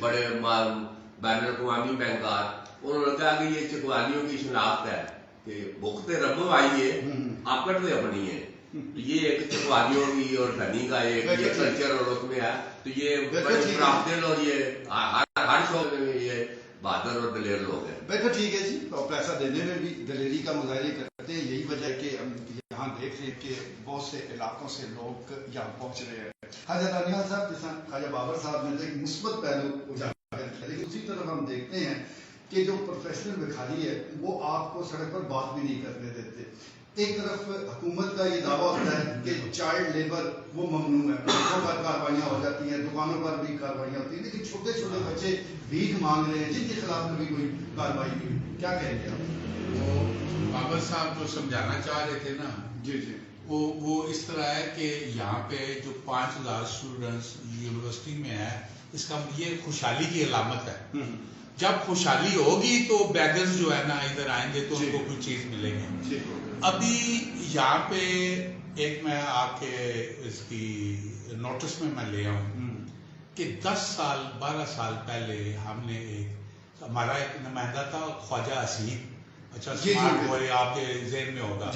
بڑے بین الاقوامی بینکار، انہوں نے کہا کہ یہ چکوالیوں کی شناخت ہے کہ بخت رب آئی ہے آکڑ سے اپنی ہے، یہ ایک چکوالیوں کی اور دھنی کا ایک یہ کلچر اور اس میں ہے، تو یہ بڑے فراخدل اور یہ ہر شعبے میں یہ بہادر اور دلیر لوگ ہیں۔ بیٹا ٹھیک ہے جی، اور پیسہ دینے میں بھی دلیری کا مظاہرے کرتے ہیں، یہی وجہ ہے کہ ہم یہاں دیکھ رہے ہیں کہ بہت سے علاقوں سے لوگ یہاں پہنچ رہے ہیں۔ خواجہ دانیال صاحب جیسا خواجہ بابر صاحب نے ایک مثبت پہلو اجاگر کیا، لیکن اسی طرف ہم دیکھتے ہیں کہ جو پروفیشنل بکھاری ہے وہ آپ کو سڑک پر بات بھی نہیں کرنے دیتے۔ ایک طرف حکومت کا یہ دعویٰ ہوتا ہے کہ چائلڈ لیبر وہ ممنوع ہے، بینکوں پر کاروائیاں ہو جاتی ہیں، دکانوں پر بھی کاروائیاں ہوتی ہیں، لیکن چھوٹے چھوٹے بچے بھیک مانگ رہے ہیں جن کے خلاف کبھی کوئی کاروائی نہیں ہوئی، کیا کہیں گے آپ؟ وہ بابر صاحب جو سمجھانا چاہ رہے تھے نا، جی جی، وہ اس طرح ہے کہ یہاں پہ جو 5000 اسٹوڈنٹس یونیورسٹی میں ہے، اس کا یہ خوشحالی کی علامت ہے۔ جب خوشحالی ہوگی تو بیگرز جو ہے نا ادھر آئیں گے تو ان کو کوئی چیز ملے گی۔ ابھی یہاں پہ ایک میں آ کے اس کی نوٹس میں لے آؤں کہ 10 سال 12 سال پہلے ہم نے ہمارا ایک نمائندہ تھا خواجہ اسید، اچھا سمارٹ بوائے آپ کے ذہن میں ہوگا،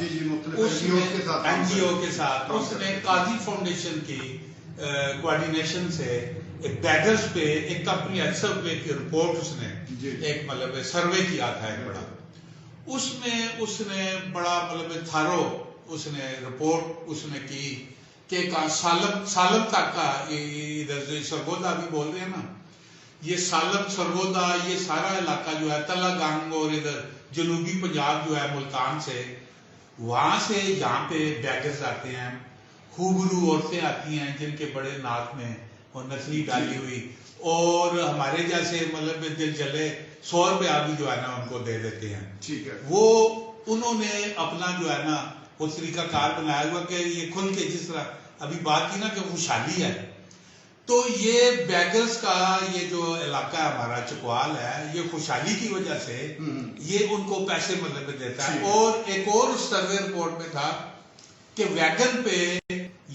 اس نے این جی او کے ساتھ اس نے قاضی فاؤنڈیشن کی کوآرڈینیشن سے ایک بیگرز پہ ایک کمپنی ایکسل پہ ایک رپورٹ اس نے ایک مطلب سروے کیا تھا ایک بڑا، اس میں اس نے بڑا مطلب تھارو اس نے رپورٹ اس نے کی کہ سالم تک کا ادھر سرگودا بھی بول رہے ہیں نا، یہ سالم سرگودا یہ سارا علاقہ جو ہے تلا گنگ اور ادھر جنوبی پنجاب جو ہے ملتان سے، وہاں سے یہاں پہ بیگرز آتے ہیں، خوبرو عورتیں آتی ہیں جن کے بڑے ناک میں اور نسلی ڈالی ہوئی، اور ہمارے جیسے مطلب دل جلے 100 روپیہ بھی جو ہے نا ان کو دے دیتے ہیں۔ ٹھیک ہے، وہ انہوں نے اپنا جو ہے نا وہ طریقہ کار بنایا ہوا کہ یہ کھل کے جس طرح ابھی بات کی نا کہ خوشحالی ہے، تو یہ بیگرز کا یہ جو علاقہ ہمارا چکوال ہے یہ خوشحالی کی وجہ سے یہ ان کو پیسے مطلب دیتا ہے۔ اور ایک اور سروے رپورٹ میں تھا کہ ویگن پہ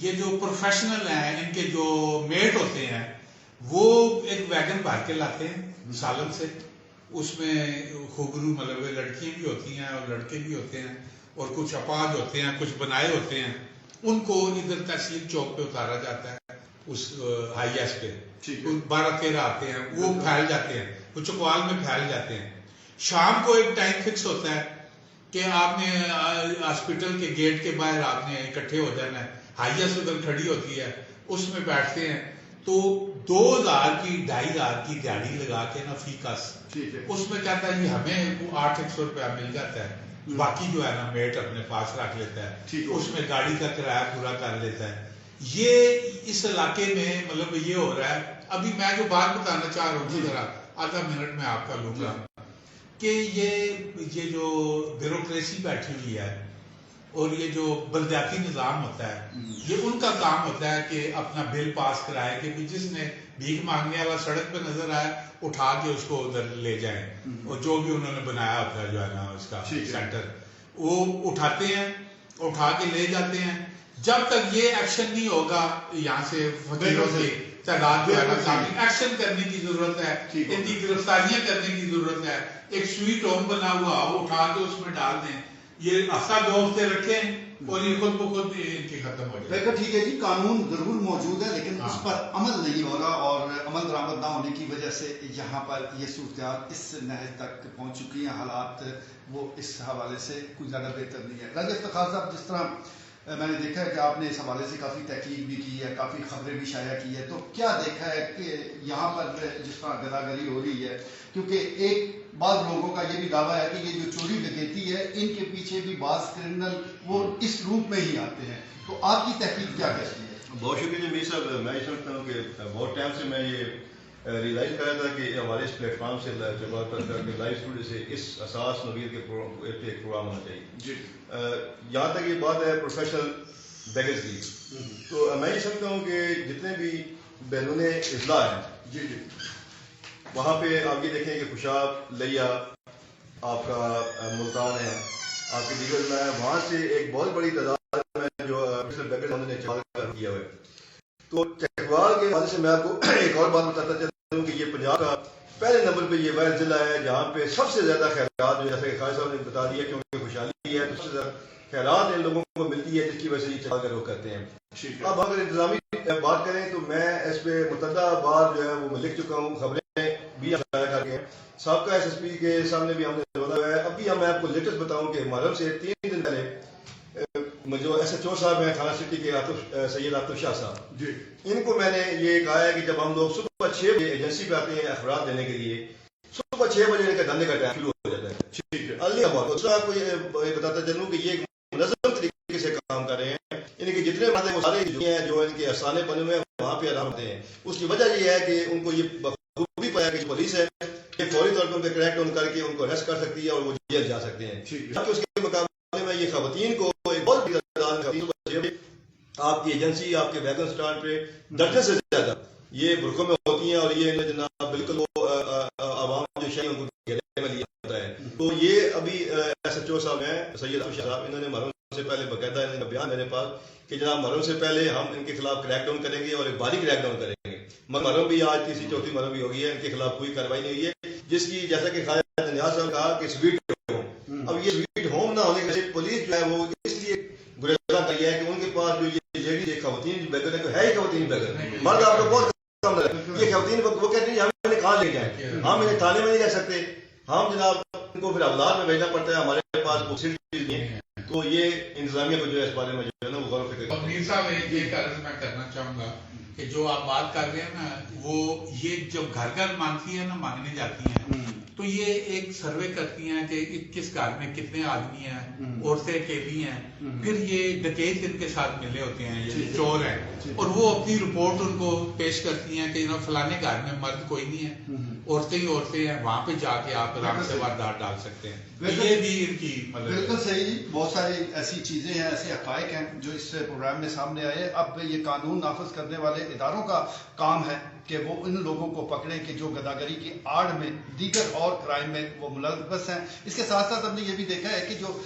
یہ جو پروفیشنل ہیں ان کے جو میٹ ہوتے ہیں وہ ایک ویگن بھر کے لاتے ہیں سالن سے، اس میں خوبرو مطلب لڑکیاں بھی ہوتی ہیں اور لڑکے بھی ہوتے ہیں اور کچھ اپاہج ہوتے ہیں، کچھ بنائے ہوتے ہیں، ان کو ادھر تحصیل چوک پہ اتارا جاتا ہے اس ہائی ایس پہ، 12-13 آتے ہیں، وہ پھیل جاتے ہیں، وہ چکوال میں پھیل جاتے ہیں۔ شام کو ایک ٹائم فکس ہوتا ہے کہ آپ نے ہاسپٹل کے گیٹ کے باہر آپ نے اکٹھے ہو جانا ہے، ہائی ایس ادھر کھڑی ہوتی ہے، اس میں بیٹھتے ہیں، تو 2000 کی 2500 کی دیہڑی لگا کے نا فی کس، اس میں کہتا ہے کہ ہمیں 800 روپیہ مل جاتا ہے، باقی جو ہے نا میٹ اپنے پاس رکھ لیتا ہے، اس میں گاڑی کا کرایہ پورا کر لیتا ہے۔ یہ اس علاقے میں مطلب یہ ہو رہا ہے۔ ابھی میں جو بات بتانا چاہ رہا ہوں ذرا آدھا منٹ میں آپ کا لوں گا کہ یہ جو بیوروکریسی بیٹھی ہوئی ہے اور یہ جو بلدیاتی نظام ہوتا ہے یہ ان کا کام ہوتا ہے کہ اپنا بل پاس کرائے کہ جس نے بھیک مانگنے والا سڑک پہ نظر آئے اٹھا کے اس کو ادھر لے جائیں، اور جو بھی انہوں نے بنایا ہوتا ہے جو ہے نا اس کا سینٹر وہ اٹھاتے ہیں، اٹھا کے لے جاتے ہیں۔ جب تک یہ ایکشن نہیں ہوگا یہاں سے فقیروں کی تعداد جو ہے نا ایکشن کرنے کی ضرورت ہے، ان کی گرفتاریاں کرنے کی ضرورت ہے۔ ایک سویٹ ہوم بنا ہوا وہ اٹھا کے اس میں ڈال دیں، یہ ہفتہ 2 ہفتے رکھیں اور یہ خود بخود ان کی ختم ہو جائے۔ ٹھیک ہے جی، قانون ضرور موجود ہے لیکن اس پر عمل نہیں ہو رہا، اور عمل درآمد نہ ہونے کی وجہ سے یہاں پر یہ صورتحال اس نہج تک پہنچ چکی ہیں، حالات وہ اس حوالے سے کچھ زیادہ بہتر نہیں ہے۔ راجہ افتخار صاحب، جس طرح میں نے دیکھا ہے کہ آپ نے اس حوالے سے کافی تحقیق بھی کی ہے، کافی خبریں بھی شائع کی ہے، تو کیا دیکھا ہے کہ یہاں پر جس طرح گداگری ہو رہی ہے، کیونکہ ایک بعض لوگوں کا یہ بھی دعویٰ ہے کہ یہ جو چوری ڈکیتی ہے ان کے پیچھے بھی بعض کرمنل وہ اس روپ میں ہی آتے ہیں، تو آپ کی تحقیق کیا کہتی ہے؟ بہت شکریہ میر صاحب، میں یہ سمجھتا ہوں کہ بہت ٹائم سے میں یہ ریئلائز کر رہا تھا کہ ہمارے اس پلیٹ فارم سے لائیو اسٹوڈیو سے اس اساس نویر کے ایک پروگرام ہونا چاہیے۔ یہاں تک یہ بات ہے پروفیشنل بیگرز کی، تو میں یہ سمجھتا ہوں کہ جتنے بھی بیرون اضلاع ہیں وہاں پہ آپ یہ دیکھیں کہ خوشاب، لیا، آپ کا ملتان ہے، آپ کے دیگر اضلاع ہیں، وہاں سے ایک بہت بڑی تعداد میں جو بیگرز نے کیا ہوا ہے، تو چکوال کے حوالے سے میں آپ کو ایک اور بات بتاتا چلتا ہوں کہ یہ پنجاب کا پہلے نمبر پہ یہ واحد ضلع ہے جہاں پہ سب سے زیادہ خیرات جو جیسے کہ خالد صاحب نے بتا دیا کیونکہ خوشحالی ہے تو سب سے زیادہ خیرات ان لوگوں کو ملتی ہے جس کی وجہ سے یہ چکوال کا رخ کرتے ہیں. اب اگر انتظامی بات کریں تو میں اس پہ متعدد بار جو ہے وہ میں لکھ چکا ہوں, خبریں بھی شائع کر کے سابقہ ایس ایس پی کے سامنے بھی ہم نے بولا ہوا ہے. ابھی میں آپ کو لیٹسٹ بتاؤں کہ محرم سے 3 دن پہلے جو ایس ایچ او صاحب ہیں تھانہ سٹی کے سید عاطف شاہ صاحب, ان کو میں نے یہ کہا ہے کہ جب ہم لوگ صبح 6 بجے ایجنسی پہ آتے ہیں اخبارات دینے کے لیے, صبح 6 بجے کا دھندے کا ٹائم شروع ہو جاتا ہے. اللہ دوسرا آپ کو یہ بتاتا چلوں کہ یہ منظم طریقے سے کام کر رہے ہیں. ان کے جتنے باتیں وہ سارے جو ان کے افسانے بنے ہوئے ہیں وہاں پہ آرام ہوتے ہیں. اس کی وجہ یہ ہے کہ ان کو یہ بخوبی پایا کہ پولیس ہے کہ فوری طور پر ان پہ کریک ڈاؤن کر کے ان کو اریسٹ کر سکتی ہے اور وہ جیل جا سکتے ہیں. جبکہ اس کے مقابلے میں یہ خواتین کو ایک بہت بڑی آپ کی ایجنسی آپ کے ویگن اسٹینڈ پہ درجن سے زیادہ یہ برقعوں میں ہوتی ہیں اور یہ جناب بالکل وہ عوام جو شہری ان کو گھیرے میں لیا ہوتا ہے. تو یہ ابھی ایس ایچ او صاحب ہیں سید عاطف شاہ صاحب, انہوں نے محرم سے پہلے باقاعدہ ان کا بیان میرے پاس کہ جناب محرم سے پہلے ہم ان کے خلاف کریک ڈاؤن کریں گے اور ایک بھاری کریک ڈاؤن کریں گے. محرم بھی آج تیسری چوتھی محرم بھی ہو گئی ہے, ان کے خلاف کوئی کارروائی نہیں ہوئی ہے, جس کی جیسا کہ خالد نیاز صاحب نے کہا کہ سویٹ ہوم. اب یہ سویٹ ہوم نہ ہونے کی پولیس جو ہے وہ اس لیے گریزاں کری ہے کہ ان کے پاس جو یہ لیڈیز خواتین بیگر ہے ہی خواتین بیگر, مرد آپ کو بہت کم لگا. یہ خواتین وہ کہتے ہیں ہم انہیں کہاں لے جائیں, ہم انہیں تھانے میں نہیں رہ سکتے, ہم جناب ان کو پھر اولاد میں بھیجنا پڑتا ہے, ہمارے پاس فیسلٹیز نہیں ہے. تو یہ انتظامیہ کو جو ہے اس بارے میں جو ہے نا وہ غور و فکر. میر صاحب ایک عرض میں کرنا چاہوں گا کہ جو آپ بات کر رہے ہیں نا وہ یہ جب گھر گھر مانگتی ہیں نا مانگنے جاتی ہیں تو یہ ایک سروے کرتی ہیں کہ کس گھر میں کتنے آدمی ہیں, عورتیں اکیلی ہیں, پھر یہ ڈکیت ان کے ساتھ ملے ہوتے ہیں یہ چور ہیں, اور وہ اپنی رپورٹ ان کو پیش کرتی ہیں کہ فلانے گھر میں مرد کوئی نہیں ہے, عورتیں ہی عورتیں ہیں, وہاں پہ جا کے آپ آرام سے واردات ڈال سکتے ہیں. یہ بھی ان کی بالکل صحیح جی. بہت ساری ایسی چیزیں ہیں, ایسے حقائق ہیں جو اس پروگرام میں سامنے آئے. اب یہ قانون نافذ کرنے والے اداروں کا کام ہے کہ وہ ان لوگوں کو پکڑیں کہ جو گداگری کی آڑ میں دیگر اور کرائم میں وہ ملوث ہیں. اس کے ساتھ ساتھ ہم نے یہ بھی دیکھا ہے کہ جو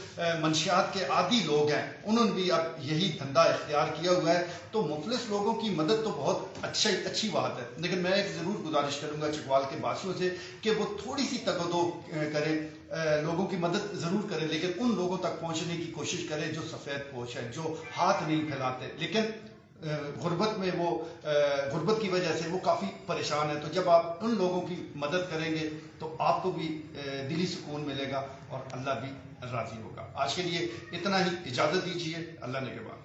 منشیات کے عادی لوگ ہیں انہوں نے بھی اب یہی دھندا اختیار کیا ہوا ہے. تو مفلس لوگوں کی مدد تو بہت اچھی بات ہے, لیکن میں ایک ضرور گزارش کروں گا چکوال کے باشیوں سے کہ وہ تھوڑی سی تگدو کریں, لوگوں کی مدد ضرور کریں, لیکن ان لوگوں تک پہنچنے کی کوشش کریں جو سفید پوش ہے, جو ہاتھ نہیں پھیلاتے, لیکن غربت میں وہ غربت کی وجہ سے وہ کافی پریشان ہے. تو جب آپ ان لوگوں کی مدد کریں گے تو آپ کو بھی دلی سکون ملے گا اور اللہ بھی راضی ہوگا. آج کے لیے اتنا ہی, اجازت دیجیے, اللہ نے کے بعد.